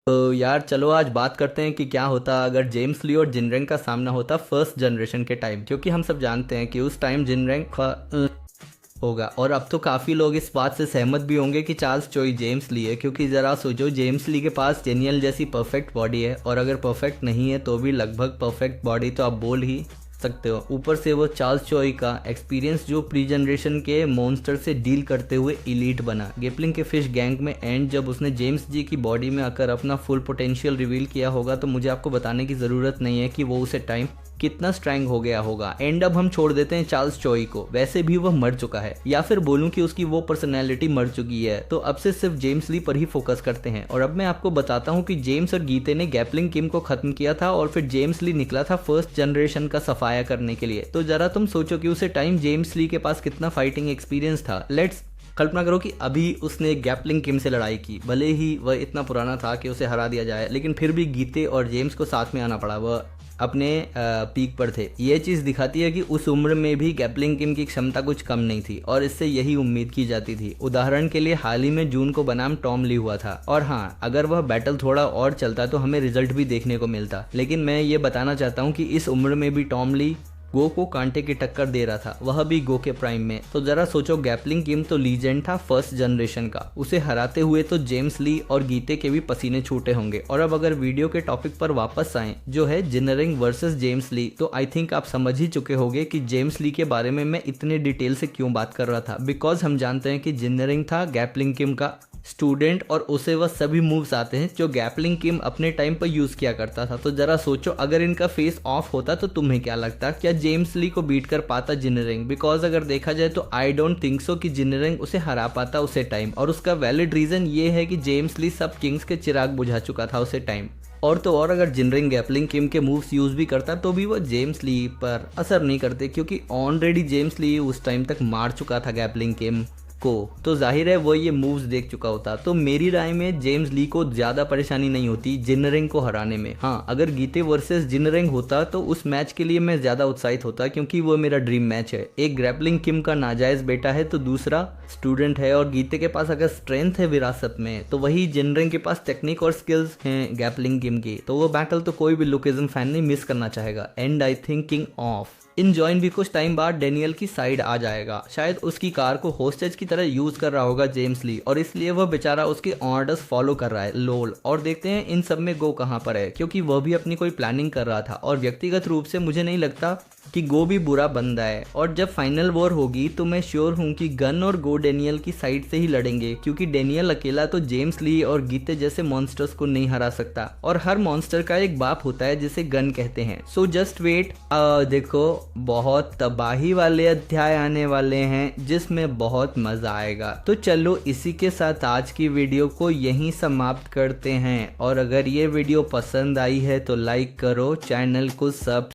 तो यार चलो आज बात करते हैं कि क्या होता अगर जेम्स ली और जिनरेंग का सामना होता फर्स्ट जनरेशन के टाइम, क्योंकि हम सब जानते हैं कि उस टाइम जिनरेंग होगा। और अब तो काफ़ी लोग इस बात से सहमत भी होंगे कि चार्ल्स चोई जेम्स ली है, क्योंकि ज़रा सोचो जेम्स ली के पास जेनियल जैसी परफेक्ट बॉडी है, और अगर परफेक्ट नहीं है तो भी लगभग परफेक्ट बॉडी तो आप बोल ही सकते हो। ऊपर से वो चार्ल्स चोई का एक्सपीरियंस जो प्री जनरेशन के मॉन्स्टर से डील करते हुए इलीट बना गेपलिंग के फिश गैंग में। एंड जब उसने जेम्स जी की बॉडी में आकर अपना फुल पोटेंशियल रिवील किया होगा तो मुझे आपको बताने की ज़रूरत नहीं है कि वो उसे टाइम कितना स्ट्रैंग हो गया होगा। एंड अब हम छोड़ देते हैं चार्ल्स चोई को, वैसे भी वह मर चुका है, या फिर बोलूं कि उसकी वो पर्सनैलिटी मर चुकी है। तो अब से सिर्फ जेम्स ली पर ही फोकस करते हैं। और अब मैं आपको बताता हूं कि जेम्स और गीते ने गैपलिंग किम को खत्म किया था और फिर जेम्स ली निकला था फर्स्ट जनरेशन का सफाया करने के लिए। तो जरा तुम सोचो कि उसे टाइम जेम्स ली के पास कितना फाइटिंग एक्सपीरियंस था। लेट्स कल्पना करो कि अभी उसने गैपलिंग किम से लड़ाई की, भले ही वह इतना पुराना था कि उसे हरा दिया जाए, लेकिन फिर भी गीते और जेम्स को साथ में आना पड़ा। वह अपने पीक पर थे। ये चीज़ दिखाती है कि उस उम्र में भी गैपलिंग किम की क्षमता कुछ कम नहीं थी, और इससे यही उम्मीद की जाती थी। उदाहरण के लिए हाल ही में जून को बनाम टॉम ली हुआ था, और हाँ, अगर वह बैटल थोड़ा और चलता तो हमें रिजल्ट भी देखने को मिलता। लेकिन मैं ये बताना चाहता हूँ कि इस उम्र में भी टॉम ली गो को कांटे की टक्कर दे रहा था, वह भी गो के प्राइम में। तो जरा सोचो, गैपलिंग किम तो लीजेंड था फर्स्ट जनरेशन का, उसे हराते हुए तो जेम्स ली और गीते के भी पसीने छूटे होंगे। और अब अगर वीडियो के टॉपिक पर वापस आएं, जो है जिनरिंग वर्सेस जेम्स ली, तो आई थिंक आप समझ ही चुके होंगे कि जेम्स ली के बारे में मैं इतने डिटेल से क्यों बात कर रहा था। बिकॉज हम जानते हैं कि जिनरिंग था गैपलिंग किम का स्टूडेंट, और उसे वह सभी मूव्स आते हैं जो गैपलिंग किम अपने टाइम पर यूज किया करता था। तो जरा सोचो, अगर इनका फेस ऑफ होता तो तुम्हें क्या लगता, क्या जेम्स ली को बीट कर पाता जिनरिंग? बिकॉज अगर देखा जाए तो आई डोंट थिंक सो कि जिनरिंग उसे हरा पाता उसे टाइम। और उसका वैलिड रीजन ये है कि जेम्स ली सब किंग्स के चिराग बुझा चुका था उसे टाइम। और तो और अगर जिनरिंग गैपलिंग किम के मूव्स यूज भी करता तो भी वो जेम्स ली पर असर नहीं करते, क्योंकि ऑलरेडी जेम्स ली उस टाइम तक मार चुका था गैपलिंग किम को। तो जाहिर है वो ये मूव्स देख चुका होता। तो मेरी राय में जेम्स ली को ज़्यादा परेशानी नहीं होती जिनरिंग को हराने में। हाँ, अगर गीते वर्सेस जिनरिंग होता तो उस मैच के लिए मैं ज़्यादा उत्साहित होता, क्योंकि वो मेरा ड्रीम मैच है। एक ग्रैपलिंग किम का नाजायज़ बेटा है तो दूसरा स्टूडेंट है, और गीते के पास अगर स्ट्रेंथ है विरासत में तो वही जिनरिंग के पास टेक्निक और स्किल्स हैं गैपलिंग किम की। तो वो बैटल तो कोई भी लुकिज्म फैन नहीं मिस करना चाहेगा। And I think king of in join भी कुछ टाइम बाद डेनियल की साइड आ जाएगा। शायद उसकी कार को होस्टेज की तरह यूज कर रहा होगा जेम्स ली, और इसलिए वह बेचारा उसके ऑर्डर्स फॉलो कर रहा है। लोल। और देखते हैं इन सब में गो कहाँ पर है, क्योंकि वह भी अपनी कोई प्लानिंग कर रहा था। और व्यक्तिगत रूप से मुझे नहीं लगता कि गो भी बुरा बंदा है। और जब फाइनल वॉर होगी तो मैं श्योर हूँ कि गन और गो डेनियल की साइड से ही लड़ेंगे, क्योंकि डेनियल अकेला तो जेम्स ली और गीते जैसे मॉन्स्टर्स को नहीं हरा सकता। और हर मॉन्स्टर का एक बाप होता है जिसे गन कहते हैं। सो जस्ट वेट, देखो बहुत तबाही वाले अध्याय आने वाले हैं जिसमें बहुत मजा आएगा। तो चलो इसी के साथ आज की वीडियो को यहीं समाप्त करते हैं। और अगर ये वीडियो पसंद आई है तो लाइक करो, चैनल को सब